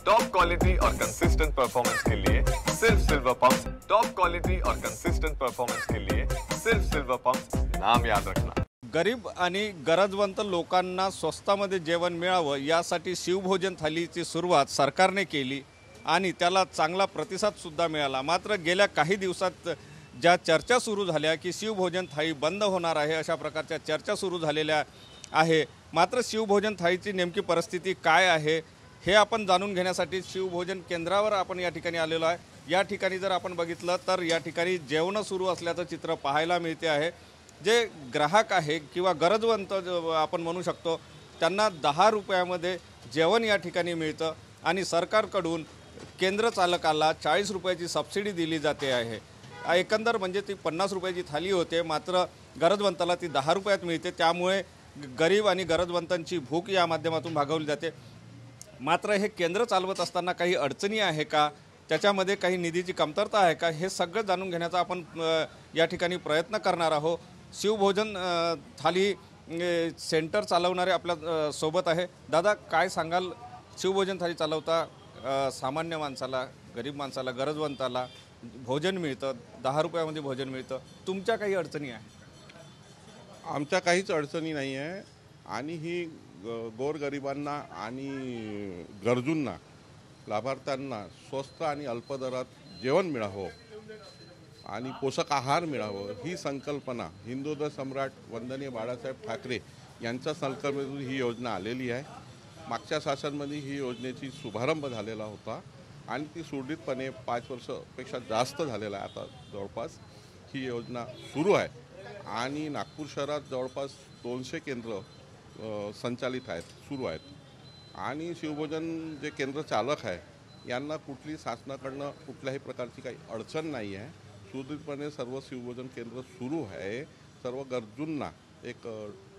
Top quality और consistent performance के लिए सिर्फ सिल्वर पंप्स। टॉप क्वालिटी और कंसिस्टेंट परफॉर्मेंस के लिए सिर्फ सिल्वर पंप्स, नाम याद रखना। गरीब आणि गरजवंत लोकांना स्वस्तामध्ये जेवण मिळावं यासाठी शिवभोजन थालीची सुरुवात सरकारने केली आणि त्याला चांगला प्रतिसादसुद्धा मिळाला। मात्र गेल्या काही दिवसात ज्या चर्चा सुरू झाल्या की शिवभोजन थाळी बंद होणार आहे, अशा प्रकारच्या चर्चा सुरू झालेल्या आहे। मात्र शिवभोजन थाळीची नेमकी परिस्थिती काय आहे हे आपण जाणून घेण्यासाठी शिवभोजन केंद्रावर आपण या ठिकाणी आलेलो आहे। या ठिकाणी जर आपण बघितलं तर या ठिकाणी जेवण सुरू असल्याचं चित्र पाहायला मिळते आहे। जे ग्राहक आहे किंवा गरजवंत आपण म्हणू शकतो त्यांना 10 रुपयामध्ये जेवण या ठिकाणी मिळतं आणि सरकारकडून केंद्र चालकाला 40 रुपयाची सबसिडी दिली जाते आहे। एकंदर म्हणजे ती 50 रुपयाची थाली होते, मात्र गरजवंताला ती 10 रुपयात मिळते। त्यामुळे गरीब आणि गरजवंतांची भूक या माध्यमातून भागवली जाते। मात्र हे केंद्र चालवत असताना काही अडचणी आहे का, त्याच्यामध्ये काही निधीची कमतरता आहे का, हे सगळं जाणून घेण्याचा आपण या ठिकाणी प्रयत्न करणार आहोत। शिवभोजन थाली सेंटर चालवणारे आपल्या सोबत आहे। दादा, काय सांगाल, शिवभोजन थाली चालवता सामान्य माणसाला, गरीब माणसाला, गरजवंताला भोजन मिळतं, 10 रुपयामध्ये भोजन मिळतं, तुमच्या काही अडचणी आहे? आमच्या काहीच अडचणी नाही आहे आणि ही गोरगरिबांना आणि गरजूंना, लाभार्थ्यांना स्वस्त आणि अल्प दरात जेवण मिळावं आणि पोषक आहार मिळावं ही संकल्पना हिंदुत्व सम्राट वंदनीय बाळासाहेब ठाकरे यांच्या संकल्पनेतून ही योजना आलेली आहे। मागच्या शासनामध्ये ही योजनेची शुभारंभ झालेला होता आणि ती सुरळीतपणे 5 वर्षापेक्षा जास्त झालेला आहे। आता जवळपास ही योजना सुरू आहे आणि नागपूर शहरात जवळपास 200 केंद्र संचालित आहेत, सुरू आहेत आणि शिवभोजन जे केंद्र चालक आहे यांना कुठली शासनाकडनं कुठल्याही प्रकारची काही अडचण नाही आहे। सुरळीतपणे सर्व शिवभोजन केंद्र सुरू आहे। सर्व गरजूंना एक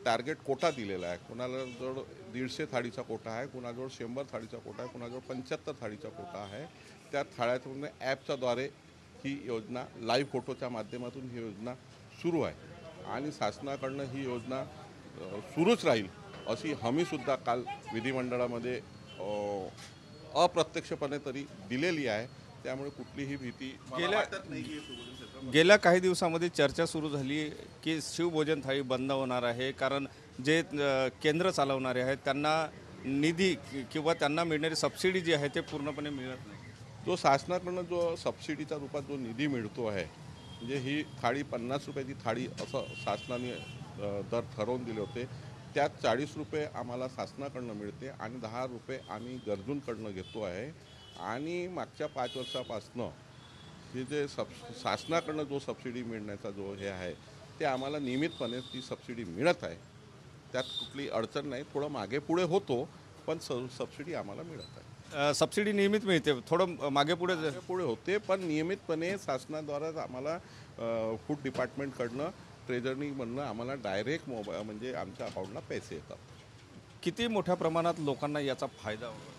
टार्गेट कोटा दिलेला आहे। कोणाला जवळ 150 थाळीचा कोटा आहे, कोणाजवळ 100 थाळीचा कोटा आहे, कोणाजवळ 75 थाळीचा कोटा आहे। त्या थाळ्यातून ॲपच्याद्वारे ही योजना, लाईव्ह फोटोच्या माध्यमातून ही योजना सुरू आहे आणि शासनाकडनं ही योजना सुरूच राहील अशी हमीसुद्धा काल विधिमंडळामध्ये अप्रत्यक्षपणे तरी दिलेली आहे। त्यामुळे कुठलीही भीती वाटत नाही। गेल्या काही दिवसांमध्ये चर्चा सुरू झाली की शिवभोजन थाळी बंद होणार आहे, कारण जे केंद्र चालवणारे आहेत त्यांना निधी किंवा त्यांना मिळणारी सबसिडी जी आहे ते पूर्णपणे मिळत नाही। जो शासनाकडून जो सबसिडीच्या रूपात जो निधी मिळतो आहे, म्हणजे ही थाळी 50 रुपयाची थाळी असं शासनाने दर ठरवून दिले होते, त्यात 40 रुपये आम्हाला शासनाकडून मिळते आणि 10 रुपये आम्ही गरजूंकडून घेतो आहे। आणि मागच्या 5 वर्षापासनं हे जे शासनाकडून जो सबसिडी मिळण्याचा जो हे आहे ते आम्हाला नियमितपणे ती सबसिडी मिळत आहे। त्यात कुठली अडचण नाही, थोडं मागे पुढे होतो पण सबसिडी आम्हाला मिळत आहे। सबसिडी नियमित मिळते, थोडं मागे पुढे होते पण नियमितपणे शासनाद्वारे आम्हाला फूड डिपार्टमेंटकडनं, ट्रेजरीमधनं आम्हाला डायरेक्ट मोबाईल म्हणजे आमच्या अकाउंटला पैसे येतात। किती मोठ्या प्रमाणात लोकांना याचा फायदा होतो?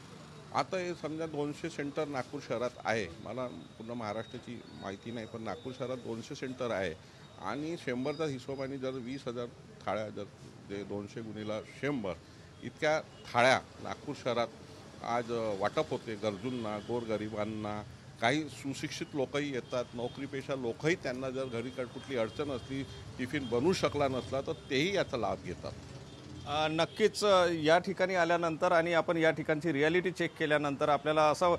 आता हे समजा 200 सेंटर नागपूर शहरात आहे, मला पूर्ण महाराष्ट्राची माहिती नाही पण नागपूर शहरात 200 सेंटर आहे आणि 100च्या हिशोबाने जर 20,000 थाळ्या, जर जे 200 गुणिले 100 इतक्या थाळ्या नागपूर शहरात आज वाटप होते गरजूंना, गोरगरिबांना। काही सुशिक्षित लोकही येतात, नोकरीपेशा लोकही, त्यांना जर घरी कुठली अडचण असली, टिफिन बनवू शकला नसला तर तेही याचा लाभ घेतात। नक्कीच या ठिकाणी आल्यानंतर आणि आपण या ठिकाणची रिॲलिटी चेक केल्यानंतर आपल्याला असं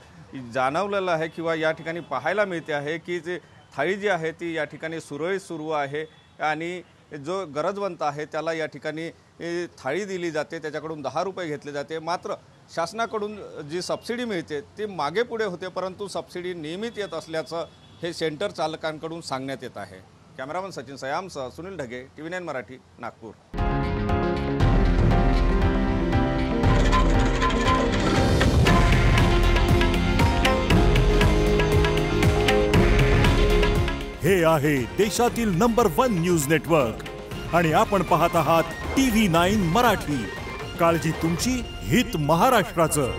जाणवलेलं आहे किंवा या ठिकाणी पाहायला मिळते आहे की जे थाळी जी आहे ती या ठिकाणी सुरळीत सुरू आहे आणि जो गरजवंत आहे त्याला या ठिकाणी थाळी दिली जाते, त्याच्याकडून 10 रुपये घेतले जाते। मात्र शासनाकडून जी सबसिडी मिळते ती मागे पुढे होते, परंतु सबसिडी नियमित येत असल्याचं हे सेंटर चालकांकडून सांगण्यात येत आहे। कॅमेरामन सचिन सयामसह सुनील ढगे, TV9 मराठी, नागपूर। हे आहे देशातील नंबर 1 न्यूज नेटवर्क आणि आपण पाहत आहात TV9 मराठी। काळजी तुमची, हित महाराष्ट्राचं।